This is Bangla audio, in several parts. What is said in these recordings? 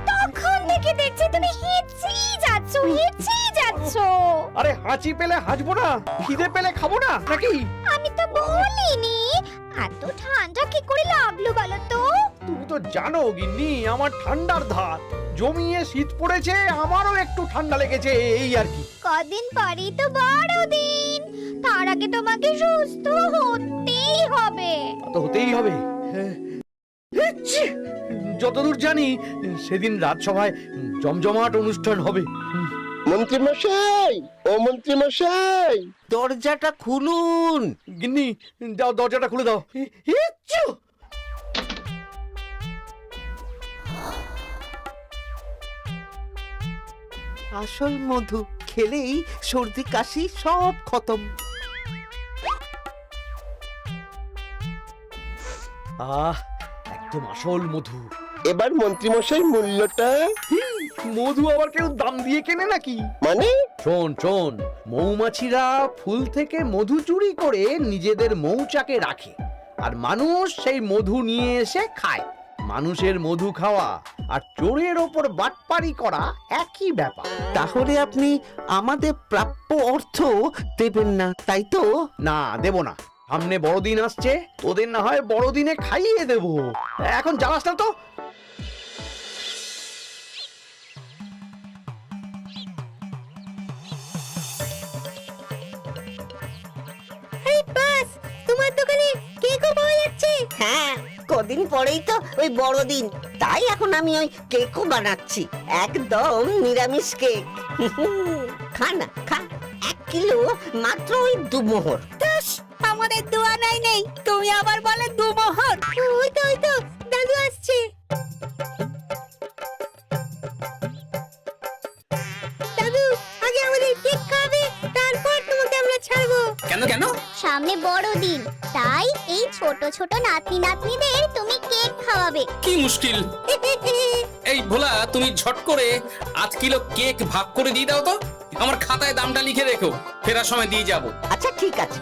তখন থেকে দেখছি তুমি হেঁচেই যাচ্ছ। আরে হাঁচি পেলে হাঁচবো না, খিদে পেলে খাবো না নাকি? আমি তো বলিনি। এত ঠান্ডা কি করে লাগলো বলো তো? তুমি তো জানো গিন্নি, আমার ঠান্ডার ধাত জমিয়ে শীত পড়েছে, আমারও একটু ঠান্ডা লেগেছে, এই আর কি। কদিন পরেই তো বড়দিন, তার আগে তোমাকে সুস্থ হতেই হবে। তো হতেই হবে। যতদূর জানি সেদিন রাজসভায় জমজমাট অনুষ্ঠান হবে। মন্ত্রী মশাই, ও মন্ত্রী মশাই, দরজাটা খুলুন। গিন্নি যাও, দরজাটা খুলে দাও। আসল মধু খেলেই সর্দি কাশি সব খতম। একদম আসল মধু। এবার মন্ত্রী মশাই মূল্যটা? মধু আবার কেউ দাম দিয়ে কেনে নাকি? মানে? শোন, মৌমাছিরা ফুল থেকে মধু চুরি করে নিজেদের মৌচাকে রাখে, আর মানুষ সেই মধু নিয়ে এসে খায়। মানুষের মধু খাওয়া আর চোরের ওপর বাটপারি করা একই ব্যাপার। তাহলে আপনি আমাদের প্রাপ্য অর্থ দেবেন না, তাই তো? না, দেব না। সামনে বড়দিন আসছে, ওদের না হয় বড়দিনে খাইয়ে দেব। এখন জ্বালাস না তো। তোমার দোকানে কেকও পাওয়া যাচ্ছে? হ্যাঁ, কদিন পরেই তো ওই বড়দিন, তাই এখন আমি ওই কেকও বানাচ্ছি, একদম নিরামিষ কেক। খা না, খা। 1 কিলো মাত্র ওই 2 মোহর। আমাদের দোয়ানাই নেই, তুমি আবার বলে 2 মোহর। ওই তো দাদু আসছে। দাদু, আগে আমাদের কেক খাবে, তারপর তোমাকে আমরা ছাড়বো। কেন? সামনে বড়দিন, তাই এই ছোট ছোট নাতনিদের তুমি কেক খাওয়াবে। কি মুশকিল। এই ভোলা, তুমি ঝট করে 8 কিলো কেক ভাগ করে দিয়ে দাও তো। আমার খাতায় দামটা লিখে রেখো, ফেরার সময় দিয়ে যাব। আচ্ছা ঠিক আছে।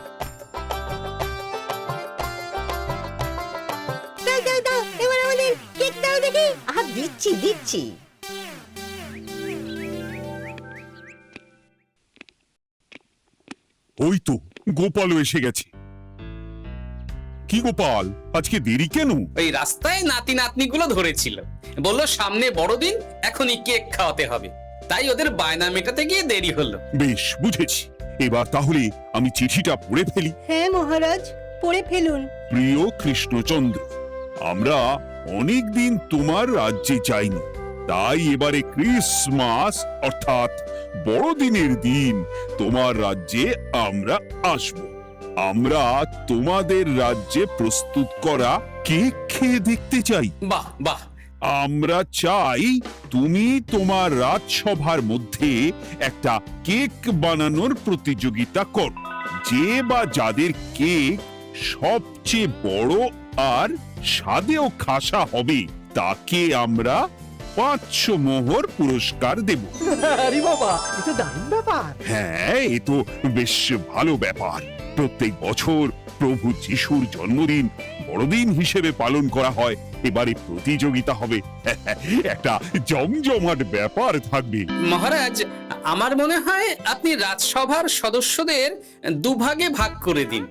দাও, এবার আমাদের কেক দাও দেখি। দিচ্ছি। ওই তো গোপালও এসে গেছে। কি গোপাল, আজকে দেরি কেন? ওই রাস্তায় নাতনিগুলো ধরেছিল, বললো সামনে বড়দিন, এখনই কেক খাওয়াতে হবে, তাই ওদের বায়না মেটাতে গিয়ে দেরি হলো। বেশ, বুঝেছি। এবার তাহলে আমি চিঠিটা পড়ে ফেলি। হ্যাঁ মহারাজ, পড়ে ফেলুন। প্রিয় কৃষ্ণচন্দ্র, আমরা অনেক দিন তোমার রাজ্যে যাইনি, তাই এবারে ক্রিসমাস অর্থাৎ বড়দিনের দিন তোমার রাজ্যে আমরা আসব। আমরা তোমাদের রাজ্যে প্রস্তুত করা কেক খেয়ে দেখতে চাই। বাহ। আমরা চাই তুমি তোমার রাজসভার মধ্যে একটা কেক বানানোর প্রতিযোগিতা কর। যে বা যাদের কেক সবচেয়ে বড় আর স্বাদেও খাসা হবে, তাকে আমরা 500 মোহর পুরস্কার দেব। আরে বাবা, এটা দারুণ ব্যাপার। হ্যাঁ, এ তো বেশ ভালো ব্যাপার। প্রত্যেক বছর প্রভু যিশুর জন্মদিন বড়দিন হিসেবে পালন করা হয়, এবারে প্রতিযোগিতা হবে। একটা জমজমাট ব্যাপার থাকবে। মহারাজ, আমার মনে হয় আপনি রাজসভার সদস্যদের 2 ভাগে ভাগ করে দিন।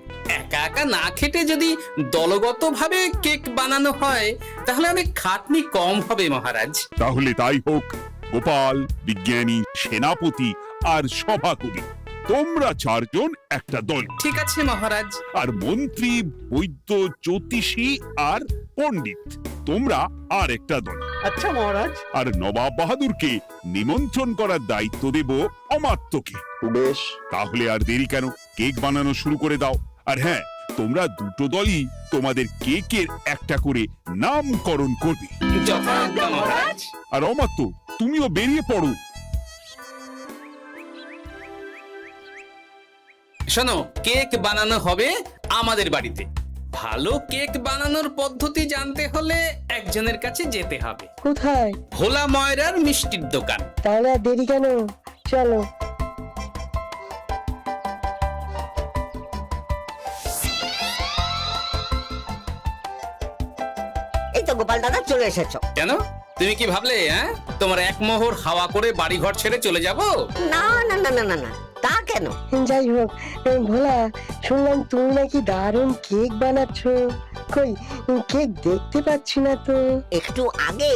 একা না খেটে যদি দলগতভাবে কেক বানানো হয়, তাহলে অনেক খাটনি কম হবে মহারাজ। তাহলে তাই হোক। গোপাল, বিজ্ঞানী, সেনাপতি আর সভাকবি, তোমরা 4 জন একটা দল। ঠিক আছে মহারাজ। আর মন্ত্রী, বৈদ্য, জ্যোতিষী আর পণ্ডিত, তোমরা আর একটা দল। আচ্ছা মহারাজ। আর নবাব বাহাদুরকে নিমন্ত্রণ করার দায়িত্ব দেব অমাত্যকে। বেশ। তাহলে আর দেরি কেন, কেক বানানো শুরু করে দাও। আর হ্যাঁ, তোমরা 2 দলই তোমাদের কেকের একটা করে নামকরণ করবে। যথাজ্ঞা মহারাজ। আর অমাত্য, তুমিও বেরিয়ে পড়ো। শোনো, কেক বানানো হবে আমাদের বাড়িতে। ভালো কেক বানানোর পদ্ধতি জানতে হলে একজনের কাছে যেতে হবে। কোথায়? ভোলা ময়রার মিষ্টির দোকান। তাহলে আর দেরি কেন, চলো। তো গোপাল দাদা চলে এসেছো। কেন, তুমি কি ভাবলে হ্যাঁ তোমার এক মোহর হাওয়া করে বাড়ি ঘর ছেড়ে চলে যাব? না না না না না না, তা কেন? যাই হোক, ভোলা, শুনলাম তুমি নাকি দারুণ কেক বানাচ্ছ। কই, কেক দেখতে পাচ্ছি না তো। একটু আগে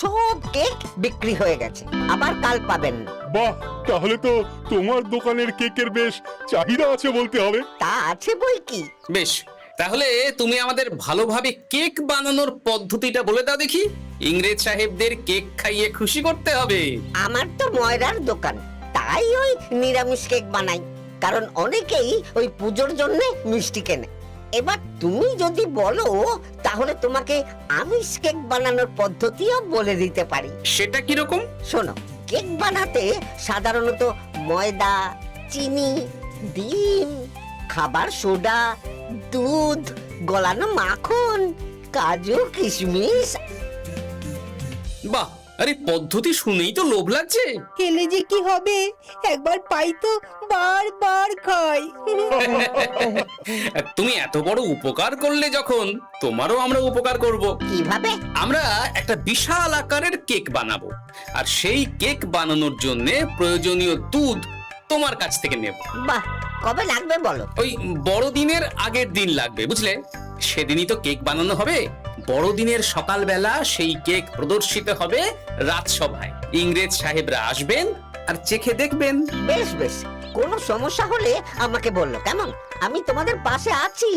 সব কেক বিক্রি হয়ে গেছে, আবার কাল পাবেন না। বাহ, তাহলে তো তোমার দোকানের কেকের বেশ চাহিদা আছে বলতে হবে। তা আছে বই কি। বেশ, তাহলে তুমি আমাদের ভালোভাবে কেক বানানোর পদ্ধতিটা বলে দাও দেখি। ইংরেজ সাহেবদের কেক খাইয়ে খুশি করতে হবে। আমার তো ময়রার দোকান, তাই ওই নিরামিষ কেক বানাই, কারণ অনেকেই ওই পুজোর জন্য মিষ্টি কেনে। এবার তুমি যদি বলো তাহলে তোমাকে আমিষ কেক বানানোর পদ্ধতিও বলে দিতে পারি। সেটা কিরকম? শোনো, কেক বানাতে সাধারণত ময়দা, চিনি, ডিম, খাবার সোডা, দুধ, গলানো মাখন, কাজু, কিশমিশ। বাহ, আরে পদ্ধতি শুনেই তো লোভ লাগছে। খেলে যে কি হবে, একবার পাই তো বারবার খাই। তুমি এত বড় উপকার করলে যখন, তোমারও আমরা উপকার করব। কিভাবে? আমরা একটা বিশাল আকারের কেক বানাবো, আর সেই কেক বানানোর জন্য প্রয়োজনীয় দুধ তোমার কাছ থেকে নেব। বাহ, কবে লাগবে বলো? ওই বড়দিনের আগের দিন লাগবে, বুঝলে? সেদিনই তো কেক বানানো হবে। বড়দিনের সকালবেলা সেই কেক প্রদর্শিত হবে রাজসভায়। ইংরেজ সাহেবরা আসবেন আর চেখে দেখবেন। বেশ বেশ, কোনো সমস্যা হলে আমাকে বললো, কেমন? আমি তোমাদের পাশে আছি।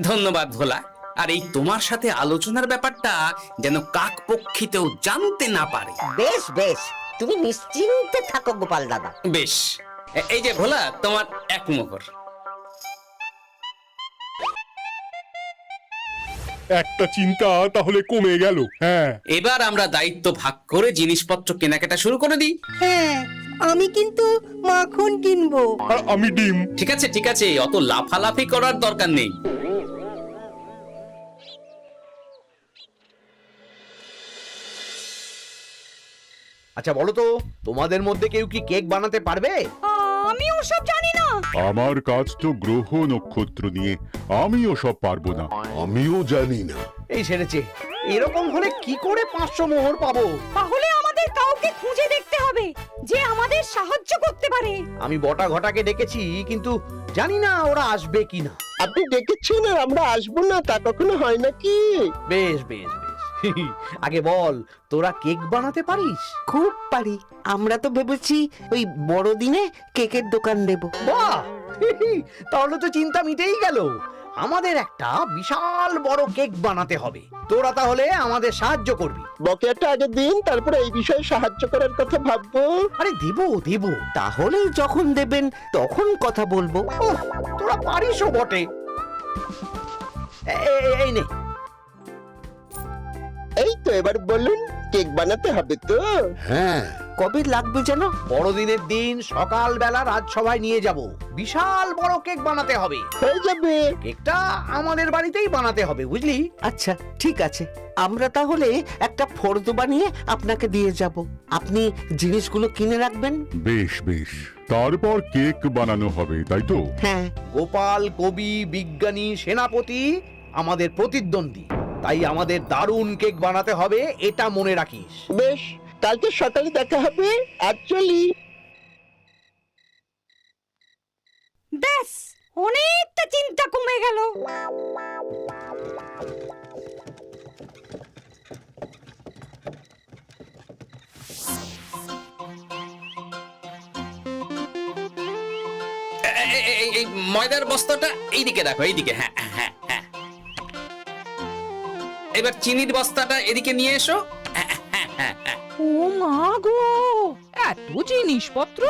ধন্যবাদ ভোলা। আর এই তোমার সাথে আলোচনার ব্যাপারটা যেন কাক পক্ষীতেও জানতে না পারে। বেশ বেশ, তুমি নিশ্চিন্তে থাকো গোপাল দাদা। বেশ, এই যে ভোলা, তোমার এক মোহর। একটা চিন্তা তাহলে কমে গেল। হ্যাঁ, এবার আমরা দায়িত্ব ভাগ করে জিনিসপত্র কেনাকাটা শুরু করে দিই। হ্যাঁ, আমি কিন্তু মাখন কিনবো। আর আমি ডিম। ঠিক আছে ঠিক আছে, অত লাফালাফি করার দরকার নেই। আচ্ছা বলো তো, তোমাদের মধ্যে কেউ কি কেক বানাতে পারবে? আমি ওসব জানি না। আমার কাজ তো গ্রহ নক্ষত্র নিয়ে, আমিও সব পারবো না। আমিও জানি না। এই সেরেছে, এরকম হলে কি করে 500 মোহর পাবো? তাহলে আমাদের কাউকে খুঁজে দেখতে হবে যে আমাদের সাহায্য করতে পারে। আমি বটা ঘটাকে ডেকেছি, কিন্তু জানি না ওরা আসবে কিনা। আপনি ডেকেছেন আর আমরা আসবো না, তা কখনো হয় নাকি? বেশ বেশ বেশ আগে বল, তোরা কেক বানাতে পারিস? খুব পারি। আমরা তো ভেবেছি ওই বড়দিনে কেকের দোকান দেব। বাহ, তাহলে তো চিন্তা মিটেই গেল। আমাদের একটা বিশাল বড় কেক বানাতে হবে। তোরা তাহলে আমাদের সাহায্য করবি। বকেয়াটা আগে দিন, তারপরে এই বিষয়ে সাহায্য করার কথা ভাববো। আরে দেবো দেবো। তাহলে যখন দেবেন তখন কথা বলবো। ওহ, তোরা পারিসও বটে। এই নে। এই তো, এবার বলুন, কেক বানাতে হবে তো? হ্যাঁ, কবে লাগবে যেন? বড়দিনের দিন সকালবেলা রাজসভায় নিয়ে যাব। বিশাল বড় কেক বানাতে হবে। হয়ে যাবে। কেকটা আমাদের বাড়িতেই বানাতে হবে, বুঝলি? আচ্ছা ঠিক আছে, আমরা তাহলে একটা ফর্দ বানিয়ে আপনাকে দিয়ে যাব। আপনি জিনিসগুলো কিনে রাখবেন। বেশ বেশ, তারপর কেক বানানো হবে, তাই তো? হ্যাঁ, গোপাল, কবি, বিজ্ঞানী, সেনাপতি আমাদের প্রতিদ্বন্দ্বী, তাই আমাদের দারুণ কেক বানাতে হবে, এটা মনে রাখিস। বেশ, কালকে সকালে দেখা হবে। অ্যাকচুয়ালি ব্যাস, অনেকটা চিন্তা কমে গেল। এই ময়দার বস্তাটা এইদিকে রাখো, এইদিকে। হ্যাঁ হ্যাঁ হ্যাঁ। এবার চিনির বস্তাটা এদিকে নিয়ে এসো। ও মা গো, এত জিনিসপত্র!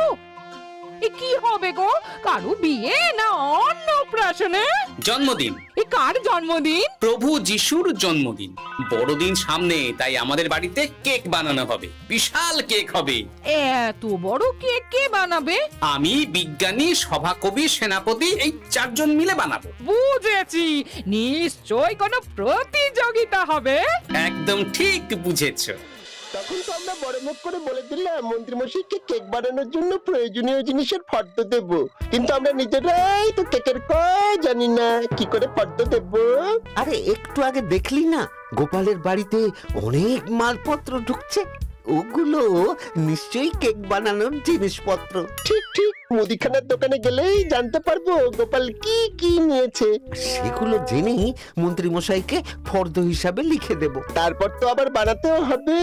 এ কি হবে গো? কারো বিয়ে না অন্নপ্রাশনে? জন্মদিন। এ কার জন্মদিন? প্রভু যিশুর জন্মদিন। বড়দিন সামনে, তাই আমাদের বাড়িতে কেক বানানো হবে। বিশাল কেক হবে। এত বড় কেক কে বানাবে? আমি, বিজ্ঞানী, সভাকবি, সেনাপতি, এই 4 জন মিলে বানাবো। বুঝেছি, নিশ্চয় কোনো প্রতিযোগিতা হবে। একদম ঠিক বুঝেছো। তখন তো আমরা বড় মুখ করে বলে দিলাম মন্ত্রীমশাইকে কেক বানানোর জন্য প্রয়োজনীয় জিনিসের ফর্দ দেব, কিন্তু আমরা নিজেরাই তো কেকের কাজ জানি না, কি করে ফর্দ দেব? আরে একটু আগে দেখলি না গোপালের বাড়িতে অনেক মালপত্র ঢুকছে, ওগুলো নিশ্চয়ই কেক বানানোর জিনিসপত্র। ঠিক ঠিক, মুদিখানার দোকানে গেলেই জানতে পারবো গোপাল কি কি নিয়েছে। সেগুলো জেনেই মন্ত্রী মশাইকে ফর্দ হিসাবে লিখে দেব। তারপর তো আবার বানাতেও হবে।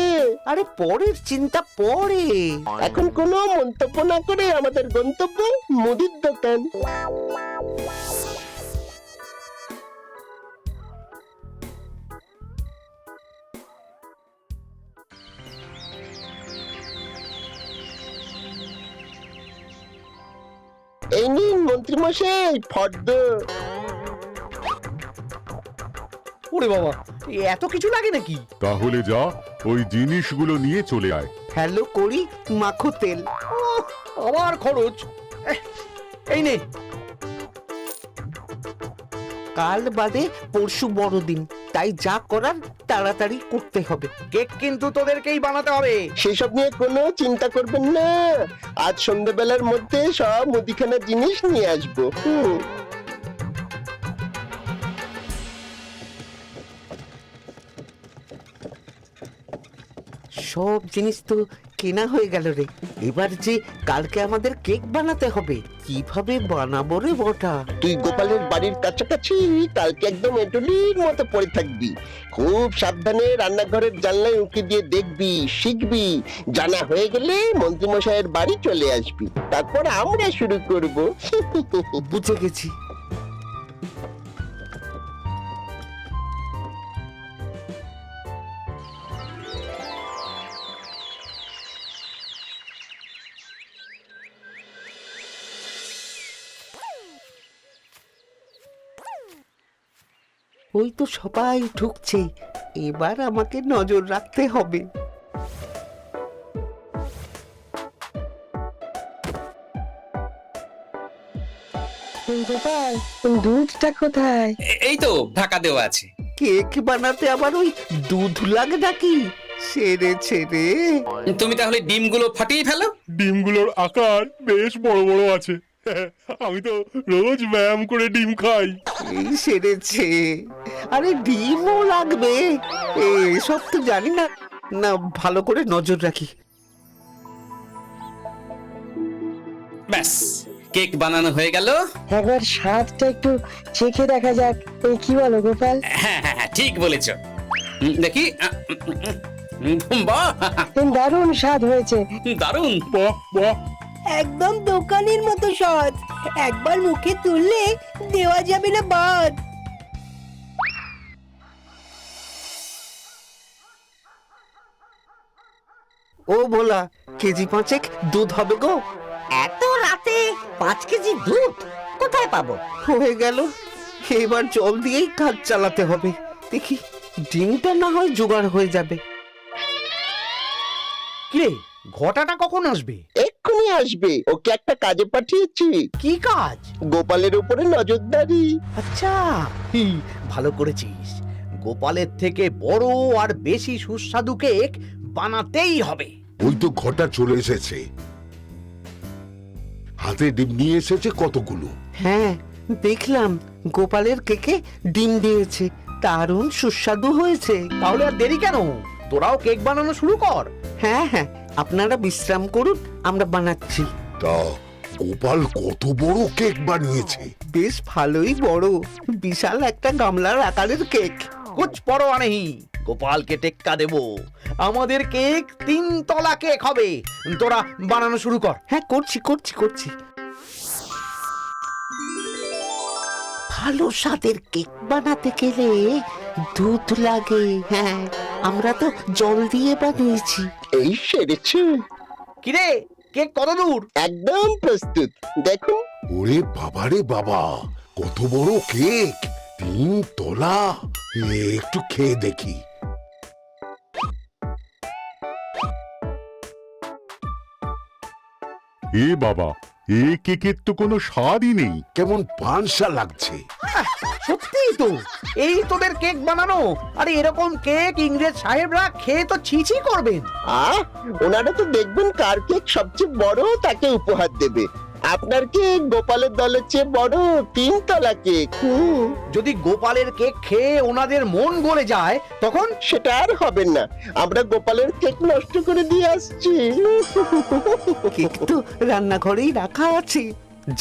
আরে পরের চিন্তা পরে। এখন কোনো মন্তব্য না করে আমাদের গন্তব্য মুদির দোকান। এই নিন মন্ত্রী মশাই ফর্দ। ওরে বাবা, এত কিছু লাগে নাকি? তাহলে যা, ওই জিনিসগুলো নিয়ে চলে আয়। হ্যালো করি মাখো তেল। আবার খরচ। এই নে। কাল বাদে পরশু বড়দিন, তাই যা করার তাড়াতাড়ি করতে হবে। কেক কিন্তু তোদেরকেই বানাতে হবে। সেসব নিয়ে কোনো চিন্তা করবেন না, আজ সন্ধ্যাবেলার মধ্যে সব মুদিখানার জিনিস নিয়ে আসবো। সব জিনিস তো কেনা হয়ে গেল রে। এবার যে কালকে আমাদের কেক বানাতে হবে, কিভাবে বানাবো রে বটা? তুই গোপালের বাড়ির কাছাকাছি কালকে একদম এটুলির মতো পড়ে থাকবি। খুব সাবধানে রান্নাঘরের জানলায় উঁকি দিয়ে দেখবি, শিখবি। জানা হয়ে গেলে মন্ত্রীমশাইয়ের বাড়ি চলে আসবি, তারপর আমরা শুরু করব। বুঝে গেছি। ওই তো সবাই ঢুকছে, এবার আমাকে নজর রাখতে হবে। গোপাল, দুধটা কোথায়? এই তো ঢাকা দেওয়া আছে। কেক বানাতে আবার ওই দুধ লাগে নাকি? সেরেছে রে। তুমি তাহলে ডিমগুলো ফাটিয়ে ফেলো। ডিমগুলোর আকার বেশ বড় বড় আছে। আমি তো রোজ ব্যায়াম করে ডিম খাই। এই সেরেছে। আরে ডিমও লাগবে, এসব তো জানি না। না, ভালো করে নজর রাখি। ব্যাস, কেক বানানো হয়ে গেল। একবার স্বাদটা একটু চেখে দেখা যাক, এই কি বলো গোপাল? হ্যাঁ হ্যাঁ হ্যাঁ, ঠিক বলেছ। দেখি, বাহ, দারুণ স্বাদ হয়েছে। দারুণ। বাহ বাহ, একদম দোকানের মতো স্বাদ, একবার মুখে তুললে দেওয়া যাবে না বাদ। ও ভোলা, কেজি পাঁচেক দুধ হবে গো। এত রাতে 5 কেজি দুধ কোথায় পাবো? হয়ে গেল, এবার জল দিয়েই কাজ চালাতে হবে। দেখি ডিমটা না হয় জোগাড় হয়ে যাবে। কিরে, ঘটাটা কখন আসবে? এক্ষুনি আসবে, ওকে একটা কাজে পাঠিয়েছি। কি কাজ? গোপালের উপরে নজরদারি। আচ্ছা, ভালো করেছিস। গোপালের থেকে বড় আর বেশি সুস্বাদু কেক বানাতেই হবে। ওই তো ঘটা চলে এসেছে, হাতে ডিম নিয়ে এসেছে কতগুলো। হ্যাঁ, দেখলাম গোপালের কেকে ডিম দিয়েছে, দারুণ সুস্বাদু হয়েছে। তাহলে আর দেরি কেন? তোরাও কেক বানানো শুরু কর। হ্যাঁ হ্যাঁ, আপনারা বিশ্রাম করুন, আমরা বানাচ্ছি। তা গোপাল কত বড় কেক বানিয়েছে? বেশ ভালোই বড়, বিশাল একটা গামলার আকারের কেক। কুছ পরোয়া নেই, গোপালকে টেক্কা দেব। আমাদের কেক 3 তলা কেক হবে। তোরা বানানো শুরু কর। হ্যাঁ, করছি করছি করছি। ভালো স্বাদের কেক বানাতে গেলে দুধ লাগে। হ্যাঁ, আমরা তো জল দিয়ে বানিয়েছি। এই সেরেছে, কিরে, কেক কত দূর? একদম প্রস্তুত, দেখুন। ওরে বাবারে বাবা, কত বড় কেক, 3 তলা। একটু খেয়ে দেখি। এ বাবা, এ কেকের তো কোনো স্বাদই নেই। কেমন পানসা লাগছে। সত্যিই তো, এই তোদের কেক বানানো। আরে এরকম কেক ইংরেজ সাহেবরা খেয়ে তো ছিছি করবেন। ওনারা তো দেখবেন কার কেক সবচেয়ে বড় তাকে উপহার দেবে। আপনার কেক গোপালের দলের চেয়ে বড় 3 তলা কেক। যদি গোপালের কেক খেয়ে ওনাদের মন গলে যায় তখন? সেটা আর হবে না, আমরা গোপালের কেক নষ্ট করে দিয়ে আসছি। কেক তো রান্নাঘরেই রাখা আছে,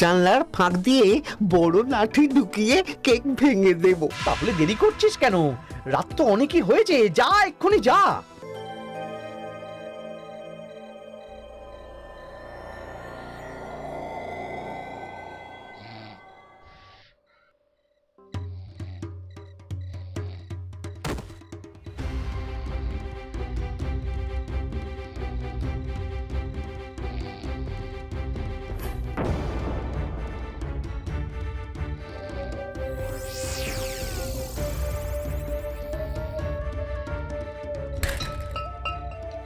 জানলার ফাঁক দিয়ে বড় লাঠি ঢুকিয়ে কেক ভেঙে দেব। তাহলে দেরি করছিস কেন? রাত তো অনেকই হয়েছে, যা এক্ষুনি যা।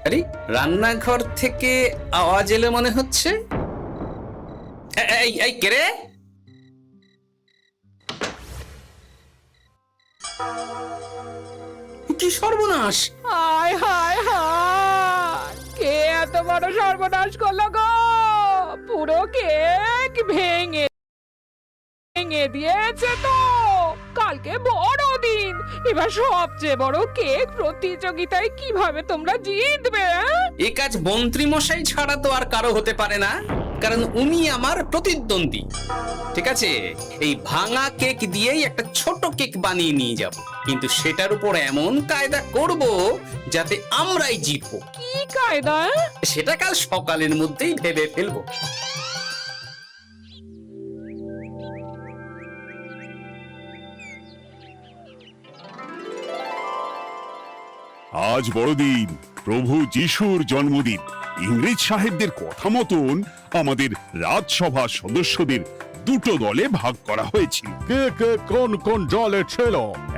আরে রান্নাঘর থেকে আওয়াজ এলে মনে হচ্ছে। এই এই কে রে? কি সর্বনাশ! হায় হায় হায়, কে এত বড় সর্বনাশ করলো গো? পুরো কেক ভেঙে ভেঙে দিয়েছে তো। কালকে বড় দিন, এবার সবচেয়ে বড় কেক প্রতিযোগিতায় কিভাবে তোমরা জিতবে? এ কাজ মন্ত্রী মশাই ছাড়া তো আর কারো হতে পারে না, কারণ উনি আমার প্রতিদ্বন্দ্বী। ঠিক আছে, এই ভাঙা কেক দিয়েই একটা ছোট কেক বানিয়ে নিয়ে যাব, কিন্তু সেটার উপর এমন কায়দা করব যাতে আমরাই জিতবো। কি কায়দা? সেটা কাল সকালের মধ্যেই ভেবে ফেলবো। আজ বড়দিন, প্রভু যিশুর জন্মদিন। ইংরেজ সাহেবদের কথা মতন আমাদের রাজসভা সদস্যদের 2 দলে ভাগ করা হয়েছিল। কে কে কোন কোন দলে ছিল?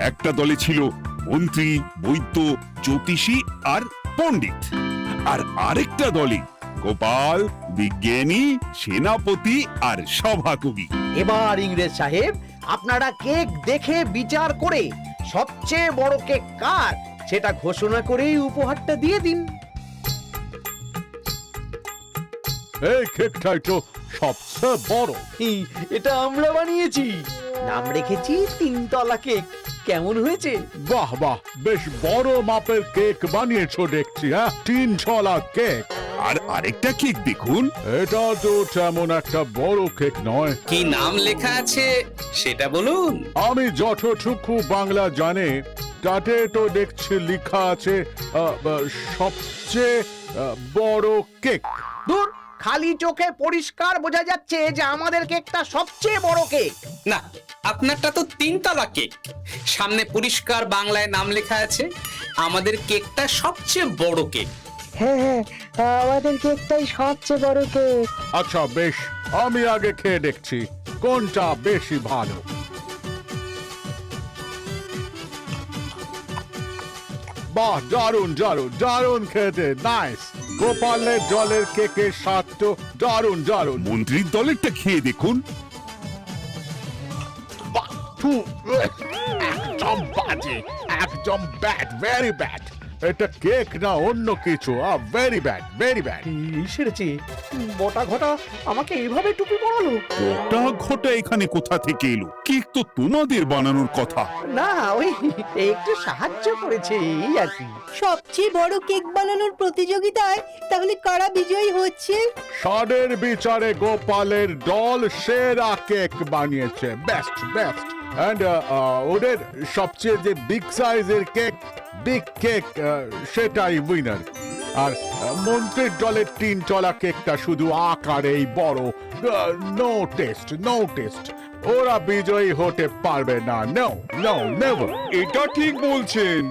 একটা দলে ছিল মন্ত্রী, বৈদ্য, জ্যোতিষী আর পণ্ডিত, আর আরেকটা দলে গোপাল, বিজ্ঞানী, সেনাপতি আর সভাকবি। এবার ইংরেজ সাহেব, আপনারা কেক দেখে বিচার করে সবচেয়ে বড় কেক কার সেটা ঘোষণা করেই উপহারটা দিয়ে দিন। এই কেকটাই তো সবচেয়ে বড়। এটা আমরা বানিয়েছি, নাম রেখেছি 3 তলা কেক। কেমন হয়েছে? বাহ বাহ, বেশ বড় মাপের কেক বানিয়েছো দেখছি। 3 তলা কেক। আর আরেকটা কেক দেখুন, এটা তো তেমন একটা বড় কেক নয়। কি নাম লেখা আছে সেটা বলুন। আমি যতটুকু বাংলা জানি তাতে তো দেখছি লেখা আছে সবচেয়ে বড় কেক। দূর, খালি চোখে পরিষ্কার বোঝা যাচ্ছে যে আমাদের কেকটা সবচেয়ে বড় কেক। না, আপনারটা তো 3 তলা কেক, সামনে পরিষ্কার বাংলায় নাম লেখা আছে। আমাদের কেকটা সবচেয়ে বড় কেক। হ্যাঁ হ্যাঁ, আমাদের কেকটাই সবচেয়ে বড় কেক। আচ্ছা বেশ, আমি আগে খেয়ে দেখছি কোনটা বেশি ভালো। বাহ, দারুণ দারুণ দারুণ খেতে, নাইস। গোপালের দলের কেকের স্বাদ তো দারুণ দারুণ। মন্ত্রীর দলেরটা খেয়ে দেখুন। একদম বাজে, একদম ব্যাড, ভেরি ব্যাড। এটা কেক না অন্য কিছু। Very bad, very bad. সেরেছে, বটা ঘটা আমাকে এইভাবে টুপি পরালো। বটা ঘটা এখানে কোথা থেকে এলো? কেক তো তোমাদের বানানোর কথা। না, ওই একটু সাহায্য করেছে, এই আর কি। সবচেয়ে বড় কেক বানানোর প্রতিযোগিতায় তাহলে কারা বিজয়ী হচ্ছে? স্বাদের বিচারে গোপালের দল সেরা কেক বানিয়েছে, বেস্ট বেস্ট। এন্ড ওদের সবচেয়ে যে বিগ সাইজের কেক, বিগ কেক, সেটাই উইনার। আর মন্ত্রীর দলের 3 তলা কেকটা শুধু আকারেই বড়, নো টেস্ট, নো টেস্ট। ওরা বিজয়ী হতে পারবে না, নো নো নেভার। এটা ঠিক বলছেন।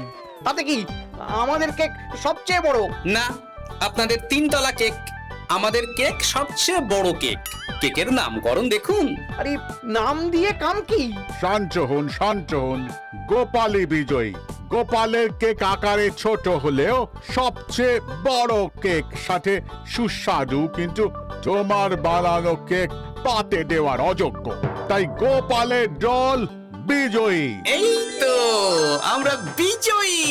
তাতে কি, আমাদের কেক সবচেয়ে বড়। না, আপনাদের 3 তলা কেক, আমাদের কেক সবচেয়ে বড় কেক। কেকের নামকরণ দেখুন। আরে নাম দিয়ে কাম কি? শান্ত হন, শান্ত হন। গোপালই বিজয়ী। গোপালের কেক আকারে ছোট হলেও সবচেয়ে বড় কেক, সাথে সুস্বাদু, কিন্তু তোমার বানানো কেক পাতে দেওয়ার অযোগ্য। তাই গোপালের দল বিজয়ী। এই তো আমরা বিজয়ী।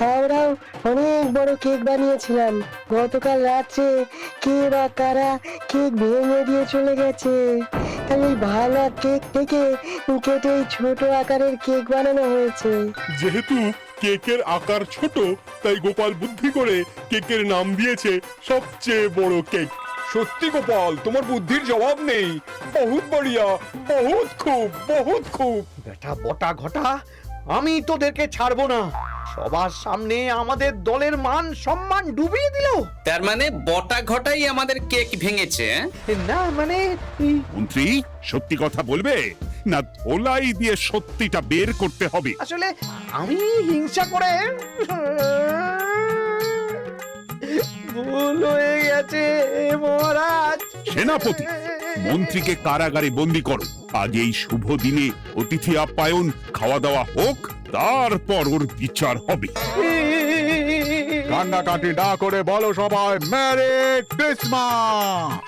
আমরাও অনেক বড় কেক বানিয়েছিলাম। গতকাল রাত্রে কে বা কারা কেক ভেঙে দিয়ে চলে গেছে। তাই ওই ভালো কেক থেকে কেটে এই ছোট আকারের কেক বানানো হয়েছে। যেহেতু কেকের আকার ছোট, তাই গোপাল বুদ্ধি করে কেকের নাম দিয়েছে সবচেয়ে বড় কেক। সত্যি গোপাল, তোমার বুদ্ধির জবাব নেই। বহুত বড়িয়া, বহুত খুব। বেটা বটা ঘটা, আমি তোদেরকে ছাড়বো না। সবার সামনে আমাদের দলের মান সম্মান ডুবিয়ে দিল। তার মানে বটা ঘটাই আমাদের কেক ভেঙেছে, হ্যাঁ? না মানে মন্ত্রী সত্যি কথা বলবে না ধোলাই দিয়ে সত্যিটা বের করতে হবে? আসলে আমি হিংসা করে ভুল হয়ে গেছে মহারাজ। সেনাপতি, মন্ত্রীকে কারাগারে বন্দি করো। আগে এই শুভ দিনে অতিথি আপ্যায়ন, খাওয়া দাওয়া হোক, তারপর ওর বিচার হবে। কান্নাকাটি না করে বলো সবাই মেরি ক্রিসমাস।